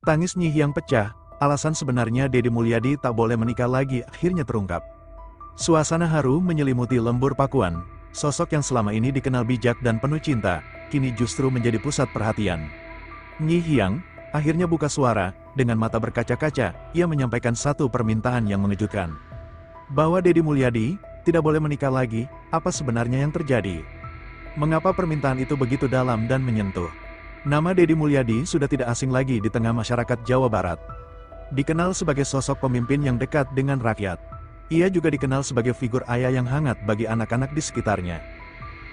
Tangis Nyi Hyang pecah, alasan sebenarnya Deddy Mulyadi tak boleh menikah lagi akhirnya terungkap. Suasana haru menyelimuti lembur pakuan, sosok yang selama ini dikenal bijak dan penuh cinta, kini justru menjadi pusat perhatian. Nyi Hyang akhirnya buka suara, dengan mata berkaca-kaca, ia menyampaikan satu permintaan yang mengejutkan. Bahwa Deddy Mulyadi tidak boleh menikah lagi, apa sebenarnya yang terjadi? Mengapa permintaan itu begitu dalam dan menyentuh? Nama Deddy Mulyadi sudah tidak asing lagi di tengah masyarakat Jawa Barat. Dikenal sebagai sosok pemimpin yang dekat dengan rakyat. Ia juga dikenal sebagai figur ayah yang hangat bagi anak-anak di sekitarnya.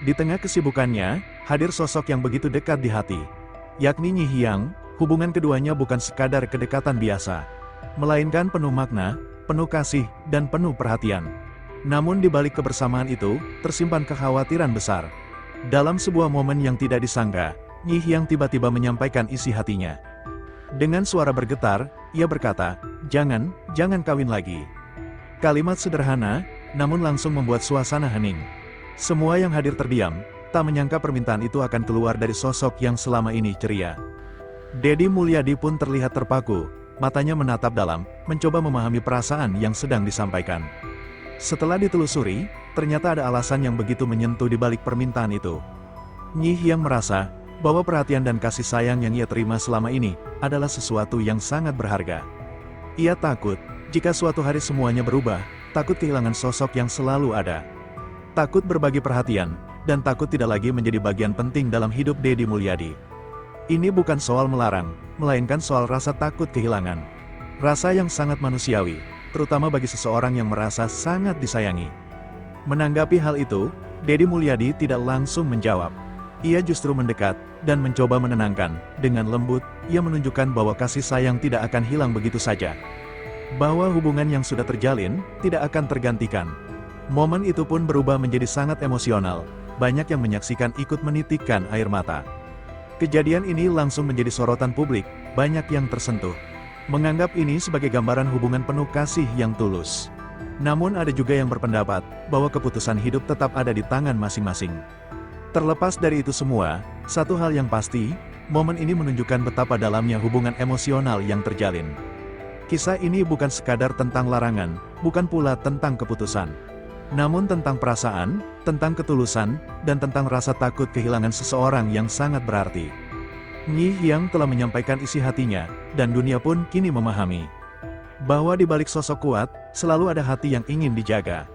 Di tengah kesibukannya, hadir sosok yang begitu dekat di hati, yakni Nyi Hyang. Hubungan keduanya bukan sekadar kedekatan biasa, melainkan penuh makna, penuh kasih, dan penuh perhatian. Namun di balik kebersamaan itu, tersimpan kekhawatiran besar. Dalam sebuah momen yang tidak disangka, Nyi Hyang tiba-tiba menyampaikan isi hatinya. Dengan suara bergetar, ia berkata, jangan kawin lagi." Kalimat sederhana, namun langsung membuat suasana hening. Semua yang hadir terdiam, tak menyangka permintaan itu akan keluar dari sosok yang selama ini ceria. Deddy Mulyadi pun terlihat terpaku, matanya menatap dalam, mencoba memahami perasaan yang sedang disampaikan. Setelah ditelusuri, ternyata ada alasan yang begitu menyentuh di balik permintaan itu. Nyi Hyang merasa bahwa perhatian dan kasih sayang yang ia terima selama ini adalah sesuatu yang sangat berharga. Ia takut, jika suatu hari semuanya berubah, takut kehilangan sosok yang selalu ada. Takut berbagi perhatian, dan takut tidak lagi menjadi bagian penting dalam hidup Deddy Mulyadi. Ini bukan soal melarang, melainkan soal rasa takut kehilangan. Rasa yang sangat manusiawi, terutama bagi seseorang yang merasa sangat disayangi. Menanggapi hal itu, Deddy Mulyadi tidak langsung menjawab. Ia justru mendekat, dan mencoba menenangkan. Dengan lembut, ia menunjukkan bahwa kasih sayang tidak akan hilang begitu saja. Bahwa hubungan yang sudah terjalin, tidak akan tergantikan. Momen itu pun berubah menjadi sangat emosional. Banyak yang menyaksikan ikut menitikkan air mata. Kejadian ini langsung menjadi sorotan publik, banyak yang tersentuh. Menganggap ini sebagai gambaran hubungan penuh kasih yang tulus. Namun ada juga yang berpendapat, bahwa keputusan hidup tetap ada di tangan masing-masing. Terlepas dari itu semua, satu hal yang pasti, momen ini menunjukkan betapa dalamnya hubungan emosional yang terjalin. Kisah ini bukan sekadar tentang larangan, bukan pula tentang keputusan. Namun tentang perasaan, tentang ketulusan, dan tentang rasa takut kehilangan seseorang yang sangat berarti. Nyi Hyang telah menyampaikan isi hatinya, dan dunia pun kini memahami bahwa di balik sosok kuat, selalu ada hati yang ingin dijaga.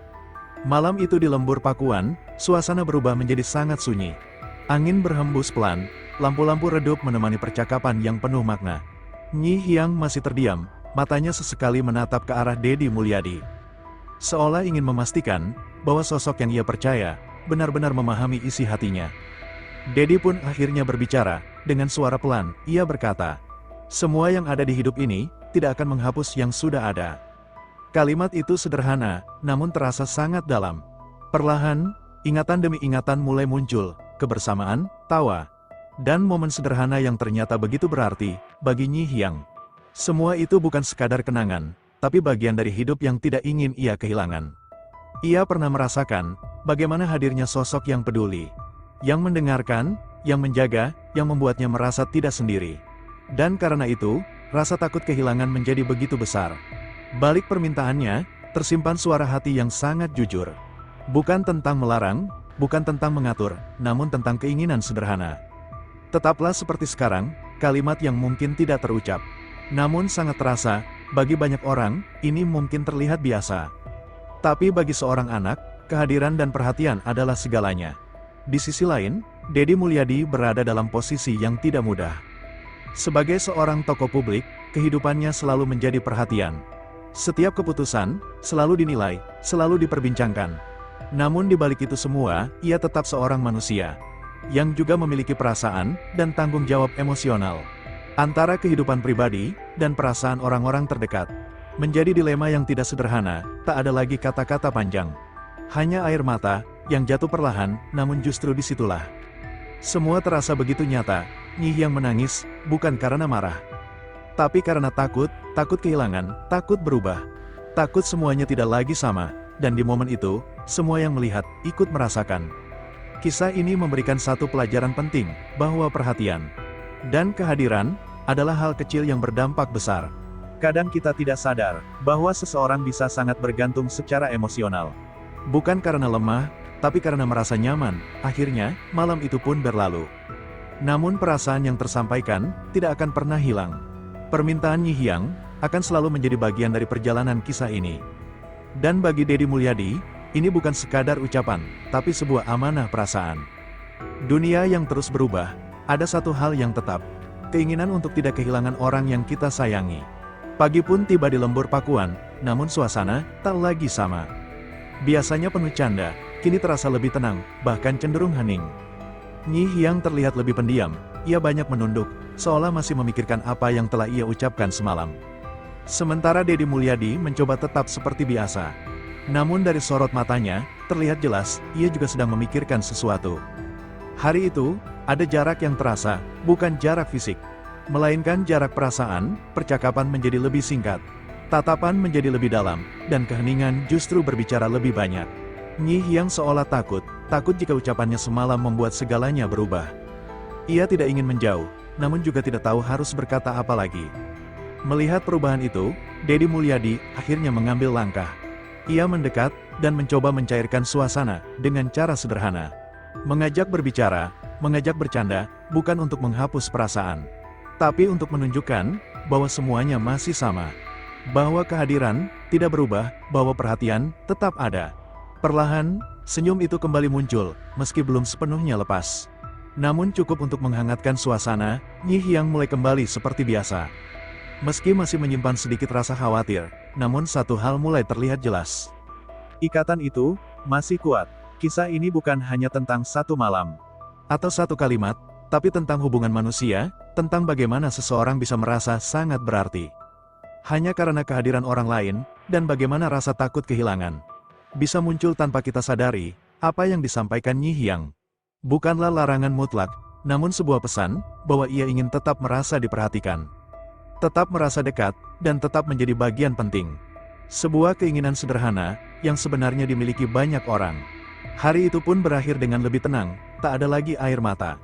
Malam itu di lembur pakuan, suasana berubah menjadi sangat sunyi. Angin berhembus pelan, lampu-lampu redup menemani percakapan yang penuh makna. Nyi Hyang masih terdiam, matanya sesekali menatap ke arah Deddy Mulyadi. Seolah ingin memastikan, bahwa sosok yang ia percaya, benar-benar memahami isi hatinya. Deddy pun akhirnya berbicara, dengan suara pelan, ia berkata, "Semua yang ada di hidup ini, tidak akan menghapus yang sudah ada." Kalimat itu sederhana, namun terasa sangat dalam. Perlahan, ingatan demi ingatan mulai muncul, kebersamaan, tawa, dan momen sederhana yang ternyata begitu berarti, bagi Nyi Hyang. Semua itu bukan sekadar kenangan, tapi bagian dari hidup yang tidak ingin ia kehilangan. Ia pernah merasakan, bagaimana hadirnya sosok yang peduli, yang mendengarkan, yang menjaga, yang membuatnya merasa tidak sendiri. Dan karena itu, rasa takut kehilangan menjadi begitu besar. Balik permintaannya, tersimpan suara hati yang sangat jujur. Bukan tentang melarang, bukan tentang mengatur, namun tentang keinginan sederhana. Tetaplah seperti sekarang, kalimat yang mungkin tidak terucap, namun sangat terasa, bagi banyak orang, ini mungkin terlihat biasa. Tapi bagi seorang anak, kehadiran dan perhatian adalah segalanya. Di sisi lain, Deddy Mulyadi berada dalam posisi yang tidak mudah. Sebagai seorang tokoh publik, kehidupannya selalu menjadi perhatian. Setiap keputusan, selalu dinilai, selalu diperbincangkan. Namun di balik itu semua, ia tetap seorang manusia, yang juga memiliki perasaan, dan tanggung jawab emosional. Antara kehidupan pribadi, dan perasaan orang-orang terdekat. Menjadi dilema yang tidak sederhana, tak ada lagi kata-kata panjang. Hanya air mata, yang jatuh perlahan, namun justru disitulah. Semua terasa begitu nyata, Nyi Hyang menangis, bukan karena marah. Tapi karena takut kehilangan, takut berubah. Takut semuanya tidak lagi sama, dan di momen itu, semua yang melihat, ikut merasakan. Kisah ini memberikan satu pelajaran penting, bahwa perhatian dan kehadiran adalah hal kecil yang berdampak besar. Kadang kita tidak sadar bahwa seseorang bisa sangat bergantung secara emosional. Bukan karena lemah, tapi karena merasa nyaman. Akhirnya, malam itu pun berlalu. Namun perasaan yang tersampaikan tidak akan pernah hilang. Permintaan Nyi Hyang akan selalu menjadi bagian dari perjalanan kisah ini. Dan bagi Deddy Mulyadi, ini bukan sekadar ucapan, tapi sebuah amanah perasaan. Dunia yang terus berubah, ada satu hal yang tetap. Keinginan untuk tidak kehilangan orang yang kita sayangi. Pagi pun tiba di lembur Pakuan, namun suasana tak lagi sama. Biasanya penuh canda, kini terasa lebih tenang, bahkan cenderung hening. Nyi Hyang terlihat lebih pendiam, ia banyak menunduk, seolah masih memikirkan apa yang telah ia ucapkan semalam. Sementara Deddy Mulyadi mencoba tetap seperti biasa. Namun dari sorot matanya, terlihat jelas, ia juga sedang memikirkan sesuatu. Hari itu, ada jarak yang terasa, bukan jarak fisik. Melainkan jarak perasaan, percakapan menjadi lebih singkat. Tatapan menjadi lebih dalam, dan keheningan justru berbicara lebih banyak. Nyi Hyang seolah takut jika ucapannya semalam membuat segalanya berubah. Ia tidak ingin menjauh, namun juga tidak tahu harus berkata apa lagi. Melihat perubahan itu, Deddy Mulyadi akhirnya mengambil langkah. Ia mendekat, dan mencoba mencairkan suasana, dengan cara sederhana. Mengajak berbicara, mengajak bercanda, bukan untuk menghapus perasaan. Tapi untuk menunjukkan bahwa semuanya masih sama. Bahwa kehadiran tidak berubah, bahwa perhatian tetap ada. Perlahan, senyum itu kembali muncul, meski belum sepenuhnya lepas. Namun cukup untuk menghangatkan suasana, Nyi Hyang mulai kembali seperti biasa. Meski masih menyimpan sedikit rasa khawatir, namun satu hal mulai terlihat jelas. Ikatan itu masih kuat. Kisah ini bukan hanya tentang satu malam atau satu kalimat, tapi tentang hubungan manusia, tentang bagaimana seseorang bisa merasa sangat berarti hanya karena kehadiran orang lain, dan bagaimana rasa takut kehilangan bisa muncul tanpa kita sadari. Apa yang disampaikan Nyi Hyang bukanlah larangan mutlak, namun sebuah pesan bahwa ia ingin tetap merasa diperhatikan, tetap merasa dekat, dan tetap menjadi bagian penting. Sebuah keinginan sederhana yang sebenarnya dimiliki banyak orang. Hari itu pun berakhir dengan lebih tenang, tak ada lagi air mata.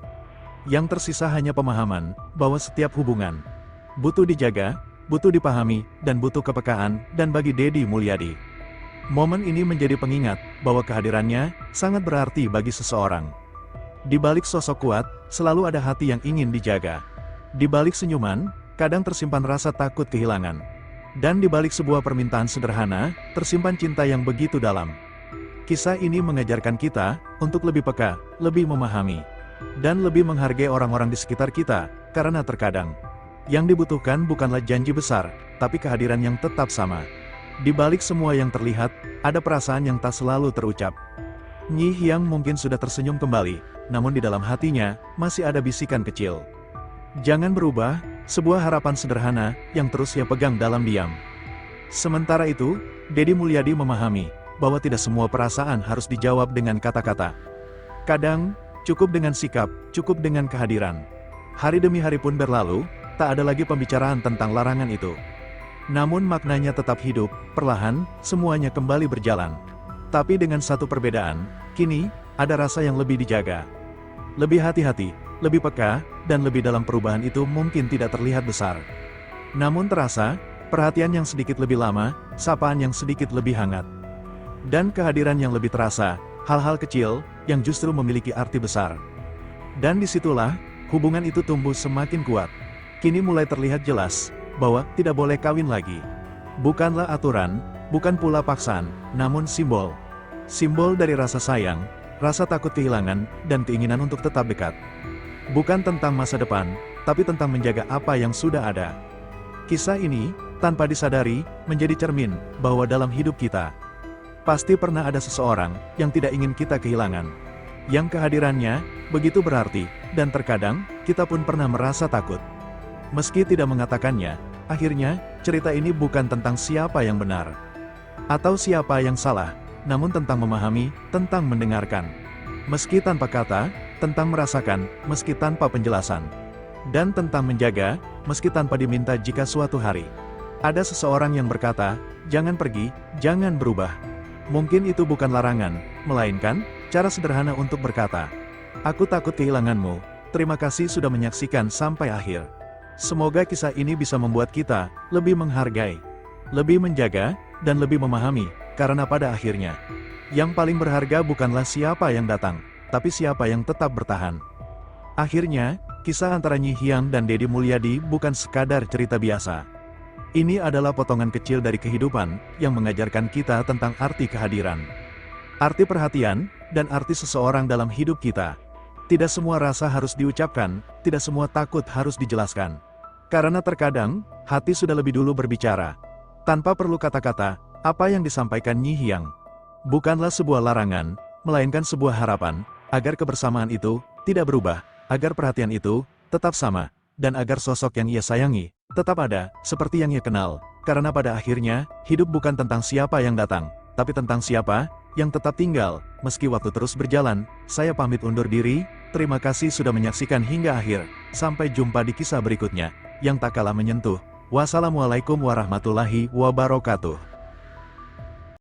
Yang tersisa hanya pemahaman bahwa setiap hubungan butuh dijaga, butuh dipahami, dan butuh kepekaan. Dan bagi Deddy Mulyadi, momen ini menjadi pengingat bahwa kehadirannya sangat berarti bagi seseorang. Di balik sosok kuat, selalu ada hati yang ingin dijaga. Di balik senyuman, kadang tersimpan rasa takut kehilangan. Dan di balik sebuah permintaan sederhana, tersimpan cinta yang begitu dalam. Kisah ini mengajarkan kita untuk lebih peka, lebih memahami, dan lebih menghargai orang-orang di sekitar kita, karena terkadang yang dibutuhkan bukanlah janji besar, tapi kehadiran yang tetap sama. Di balik semua yang terlihat, ada perasaan yang tak selalu terucap. Nyi Hyang mungkin sudah tersenyum kembali, namun di dalam hatinya masih ada bisikan kecil. Jangan berubah, sebuah harapan sederhana yang terus ia pegang dalam diam. Sementara itu, Deddy Mulyadi memahami bahwa tidak semua perasaan harus dijawab dengan kata-kata. Kadang, cukup dengan sikap, cukup dengan kehadiran. Hari demi hari pun berlalu, tak ada lagi pembicaraan tentang larangan itu. Namun maknanya tetap hidup, perlahan, semuanya kembali berjalan. Tapi dengan satu perbedaan, kini, ada rasa yang lebih dijaga. Lebih hati-hati, lebih peka, dan lebih dalam. Perubahan itu mungkin tidak terlihat besar. Namun terasa, perhatian yang sedikit lebih lama, sapaan yang sedikit lebih hangat. Dan kehadiran yang lebih terasa, hal-hal kecil, yang justru memiliki arti besar. Dan disitulah, hubungan itu tumbuh semakin kuat. Kini mulai terlihat jelas, bahwa tidak boleh kawin lagi. Bukanlah aturan, bukan pula paksaan, namun simbol. Simbol dari rasa sayang, rasa takut kehilangan, dan keinginan untuk tetap dekat. Bukan tentang masa depan, tapi tentang menjaga apa yang sudah ada. Kisah ini, tanpa disadari, menjadi cermin, bahwa dalam hidup kita, pasti pernah ada seseorang yang tidak ingin kita kehilangan. Yang kehadirannya begitu berarti, dan terkadang kita pun pernah merasa takut. Meski tidak mengatakannya, akhirnya cerita ini bukan tentang siapa yang benar atau siapa yang salah, namun tentang memahami, tentang mendengarkan. Meski tanpa kata, tentang merasakan, meski tanpa penjelasan. Dan tentang menjaga, meski tanpa diminta. Jika suatu hari ada seseorang yang berkata, "Jangan pergi, jangan berubah." Mungkin itu bukan larangan, melainkan cara sederhana untuk berkata, "Aku takut kehilanganmu, terima kasih sudah menyaksikan sampai akhir." Semoga kisah ini bisa membuat kita lebih menghargai, lebih menjaga, dan lebih memahami, karena pada akhirnya, yang paling berharga bukanlah siapa yang datang, tapi siapa yang tetap bertahan. Akhirnya, kisah antara Nyi Hyang dan Deddy Mulyadi bukan sekadar cerita biasa. Ini adalah potongan kecil dari kehidupan yang mengajarkan kita tentang arti kehadiran, arti perhatian, dan arti seseorang dalam hidup kita. Tidak semua rasa harus diucapkan, tidak semua takut harus dijelaskan. Karena terkadang, hati sudah lebih dulu berbicara. Tanpa perlu kata-kata, apa yang disampaikan Nyi Hyang bukanlah sebuah larangan, melainkan sebuah harapan, agar kebersamaan itu tidak berubah, agar perhatian itu tetap sama, dan agar sosok yang ia sayangi tetap ada, seperti yang ia kenal. Karena pada akhirnya, hidup bukan tentang siapa yang datang, tapi tentang siapa yang tetap tinggal. Meski waktu terus berjalan, saya pamit undur diri. Terima kasih sudah menyaksikan hingga akhir. Sampai jumpa di kisah berikutnya, yang tak kalah menyentuh. Wassalamualaikum warahmatullahi wabarakatuh.